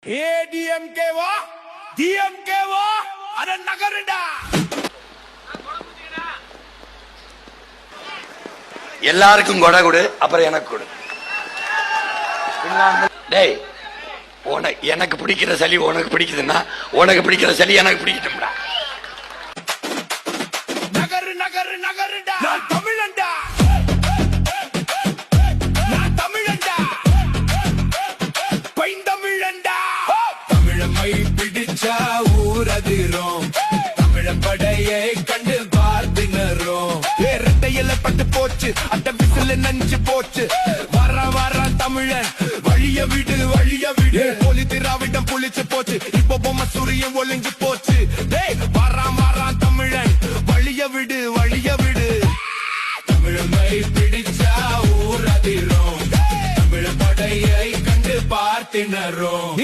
ஏடிஎம்கே வா டிஎம்கே வா அட நகருடா. எல்லாருக்கும் கொடை கொடு, அப்புறம் எனக்கு கொடு. டேய், எனக்கு பிடிக்கிற சளி உனக்கு பிடிக்குதுன்னா உனக்கு பிடிக்கிற சளி எனக்கு பிடிக்கட்டும்டா. நகரு நகரு நகருடா. நான் தமிழன்டா, நான் தமிழன்டா, பைந்தமிழன்டா. தமிழமை பிடிச்சா ஊரதிரும், தமிழ படையை கண்டு பார்த்தினரும். இரட்டையில பட்டு போச்சு, அந்த விசில நஞ்சு போச்சு. வர வர தமிழன் வழிய விடு வழிய விடு. போலி திராவிடம் புளிச்சு போச்சு, இப்போ பொம்மை சூரியன் ஒளிஞ்சு போச்சு. டேய் வரான் வரான் தமிழன் வழிய விடு வழிய விடு. தமிழமை பிடிச்சா ஊரதிரும், தமிழ படையை கண்டு பார்த்தினரும்.